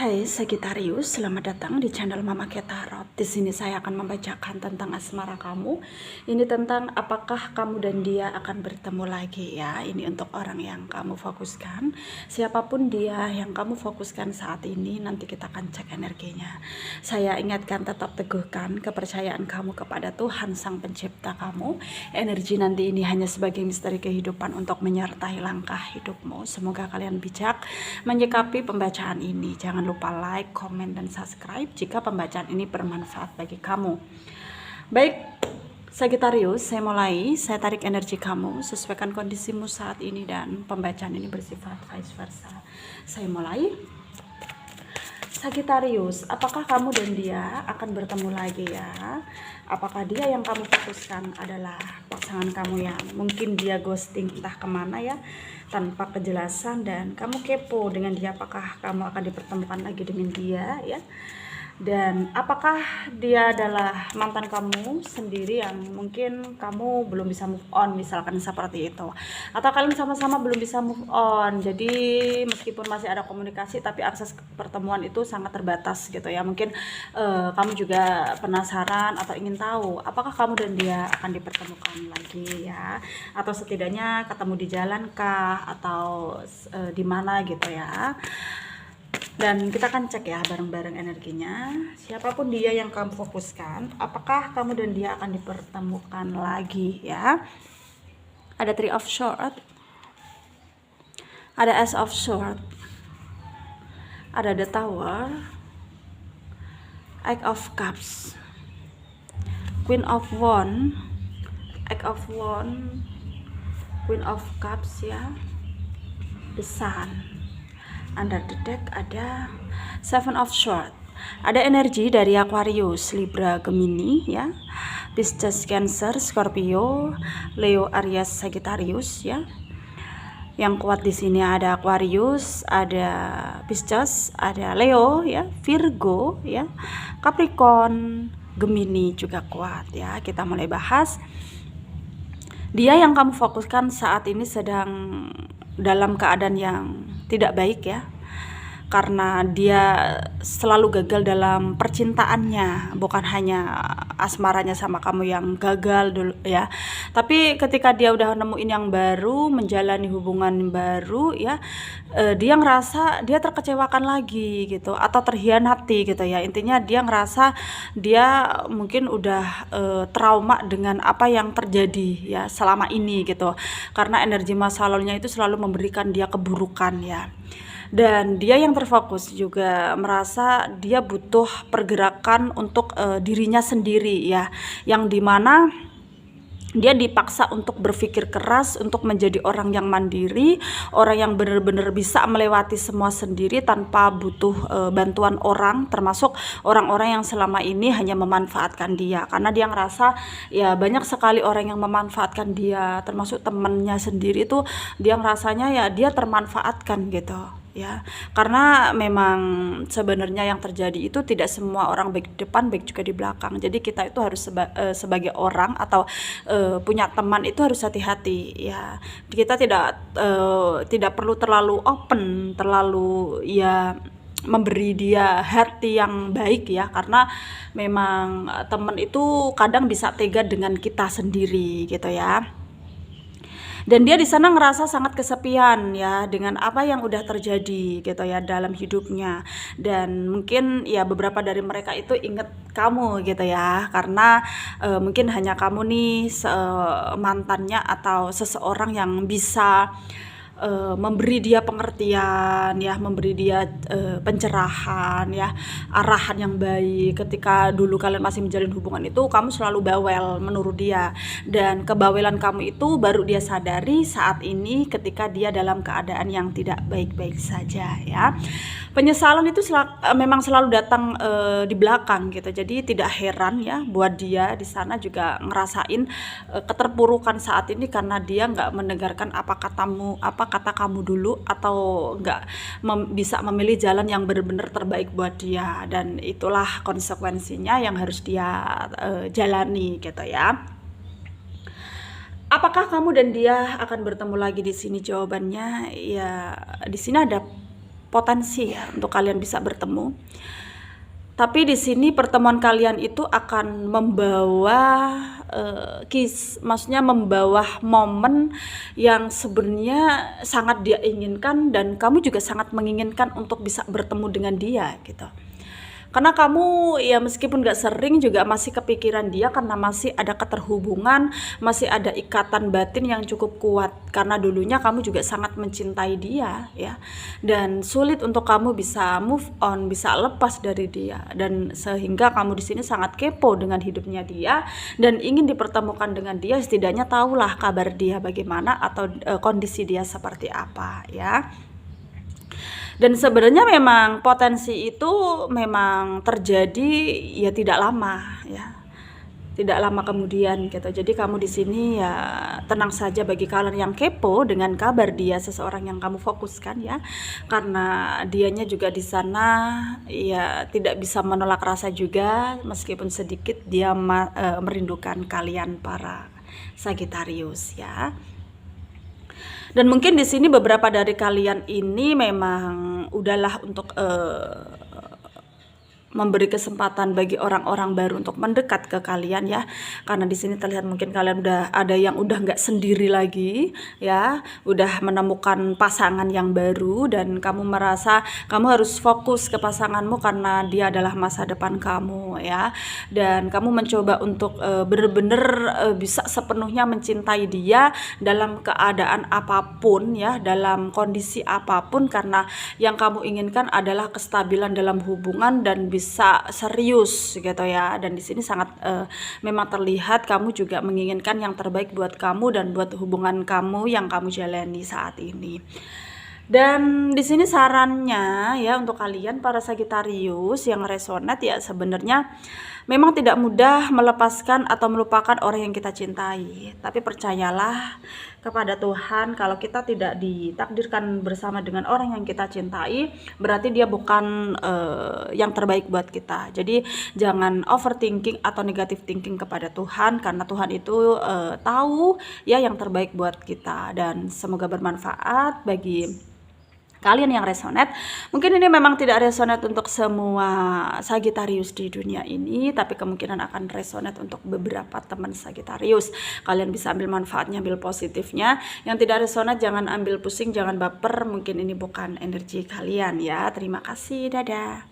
Hai Sagittarius, selamat datang di channel Mama Ketarot. Di sini saya akan membacakan tentang asmara kamu. Ini tentang apakah kamu dan dia akan bertemu lagi ya. Ini untuk orang yang kamu fokuskan. Siapapun dia yang kamu fokuskan saat ini, nanti kita akan cek energinya. Saya ingatkan, tetap teguhkan kepercayaan kamu kepada Tuhan Sang Pencipta kamu. Energi nanti ini hanya sebagai misteri kehidupan untuk menyertai langkah hidupmu. Semoga kalian bijak menyikapi pembacaan ini. Jangan lupa like, komen, dan subscribe jika pembacaan ini bermanfaat bagi kamu. Baik, Sagittarius, saya mulai. Saya tarik energi kamu, sesuaikan kondisimu saat ini, dan pembacaan ini bersifat vice versa. Saya mulai. Sagittarius, apakah kamu dan dia akan bertemu lagi ya? Apakah dia yang kamu fokuskan adalah pasangan kamu yang mungkin dia ghosting entah kemana ya, tanpa kejelasan, dan kamu kepo dengan dia, apakah kamu akan dipertemukan lagi dengan dia ya? Dan apakah dia adalah mantan kamu sendiri yang mungkin kamu belum bisa move on, misalkan seperti itu, atau kalian sama-sama belum bisa move on, jadi meskipun masih ada komunikasi tapi akses pertemuan itu sangat terbatas gitu ya. Mungkin kamu juga penasaran atau ingin tahu apakah kamu dan dia akan dipertemukan lagi ya, atau setidaknya ketemu di jalan kah, atau di mana gitu ya. Dan kita akan cek ya bareng-bareng energinya. Siapapun dia yang kamu fokuskan, apakah kamu dan dia akan dipertemukan lagi ya. Ada Three of Swords, ada Ace of Swords, ada The Tower, Eight of Cups, Queen of Wands, Eight of Wands, Queen of Cups ya, The Sun. Under the deck ada Seven of Swords. Ada energi dari Aquarius, Libra, Gemini ya, Pisces, Cancer, Scorpio, Leo, Aries, Sagittarius ya. Yang kuat di sini ada Aquarius, ada Pisces, ada Leo ya, Virgo ya, Capricorn, Gemini juga kuat ya. Kita mulai bahas. Dia yang kamu fokuskan saat ini sedang dalam keadaan yang tidak baik ya, karena dia selalu gagal dalam percintaannya. Bukan hanya asmaranya sama kamu yang gagal dulu ya, tapi ketika dia udah nemuin yang baru, menjalani hubungan baru ya, dia ngerasa dia terkecewakan lagi gitu, atau terhianati gitu ya. Intinya dia ngerasa dia mungkin udah trauma dengan apa yang terjadi ya selama ini gitu, karena energi masa lalunya itu selalu memberikan dia keburukan ya. Dan dia yang terfokus juga merasa dia butuh pergerakan untuk dirinya sendiri ya, yang dimana dia dipaksa untuk berpikir keras, untuk menjadi orang yang mandiri, orang yang benar-benar bisa melewati semua sendiri tanpa butuh bantuan orang, termasuk orang-orang yang selama ini hanya memanfaatkan dia. Karena dia ngerasa ya banyak sekali orang yang memanfaatkan dia, termasuk temannya sendiri tuh dia ngerasanya ya dia termanfaatkan gitu ya. Karena memang sebenarnya yang terjadi itu tidak semua orang baik di depan, baik juga di belakang. Jadi kita itu harus sebagai orang atau punya teman itu harus hati-hati ya. Kita tidak perlu terlalu open, terlalu ya memberi dia hati yang baik ya, karena memang teman itu kadang bisa tega dengan kita sendiri gitu ya. Dan dia di sana ngerasa sangat kesepian ya dengan apa yang udah terjadi gitu ya dalam hidupnya. Dan mungkin ya beberapa dari mereka itu inget kamu gitu ya, karena mungkin hanya kamu nih mantannya atau seseorang yang bisa memberi dia pengertian ya, memberi dia pencerahan ya, arahan yang baik. Ketika dulu kalian masih menjalin hubungan itu kamu selalu bawel menurut dia, dan kebawelan kamu itu baru dia sadari saat ini ketika dia dalam keadaan yang tidak baik-baik saja ya. Penyesalan itu memang selalu datang di belakang gitu. Jadi tidak heran ya buat dia di sana juga ngerasain keterpurukan saat ini, karena dia nggak mendengarkan apa kata kamu dulu, atau nggak bisa memilih jalan yang benar-benar terbaik buat dia. Dan itulah konsekuensinya yang harus dia jalani gitu ya. Apakah kamu dan dia akan bertemu lagi di sini? Jawabannya ya di sini ada potensi ya untuk kalian bisa bertemu. Tapi di sini pertemuan kalian itu akan membawa maksudnya membawa momen yang sebenarnya sangat dia inginkan, dan kamu juga sangat menginginkan untuk bisa bertemu dengan dia gitu. Karena kamu ya meskipun gak sering juga masih kepikiran dia, karena masih ada keterhubungan, masih ada ikatan batin yang cukup kuat. Karena dulunya kamu juga sangat mencintai dia ya. Dan sulit untuk kamu bisa move on, bisa lepas dari dia. Dan sehingga kamu di sini sangat kepo dengan hidupnya dia dan ingin dipertemukan dengan dia, setidaknya tahulah kabar dia bagaimana atau kondisi dia seperti apa ya. Dan sebenarnya memang potensi itu memang terjadi ya tidak lama ya. Tidak lama kemudian gitu. Jadi kamu di sini ya tenang saja bagi kalian yang kepo dengan kabar dia, seseorang yang kamu fokuskan ya. Karena dianya juga di sana ya tidak bisa menolak rasa juga, meskipun sedikit dia merindukan kalian para Sagittarius ya. Dan mungkin di sini beberapa dari kalian ini memang udahlah untuk memberi kesempatan bagi orang-orang baru untuk mendekat ke kalian ya. Karena di sini terlihat mungkin kalian udah ada yang udah nggak sendiri lagi ya, udah menemukan pasangan yang baru, dan kamu merasa kamu harus fokus ke pasanganmu karena dia adalah masa depan kamu ya. Dan kamu mencoba untuk benar-benar bisa sepenuhnya mencintai dia dalam keadaan apapun ya, dalam kondisi apapun, karena yang kamu inginkan adalah kestabilan dalam hubungan dan bisa serius gitu ya. Dan di sini sangat memang terlihat kamu juga menginginkan yang terbaik buat kamu dan buat hubungan kamu yang kamu jalani saat ini. Dan di sini sarannya ya untuk kalian para Sagittarius yang resonate ya, sebenarnya memang tidak mudah melepaskan atau melupakan orang yang kita cintai. Tapi percayalah kepada Tuhan, kalau kita tidak ditakdirkan bersama dengan orang yang kita cintai, berarti dia bukan yang terbaik buat kita. Jadi jangan overthinking atau negative thinking kepada Tuhan, karena Tuhan itu tahu ya yang terbaik buat kita. Dan semoga bermanfaat bagi kalian yang resonate. Mungkin ini memang tidak resonate untuk semua Sagittarius di dunia ini, tapi kemungkinan akan resonate untuk beberapa teman Sagittarius. Kalian bisa ambil manfaatnya, ambil positifnya. Yang tidak resonate jangan ambil pusing, jangan baper, mungkin ini bukan energi kalian ya. Terima kasih, dadah.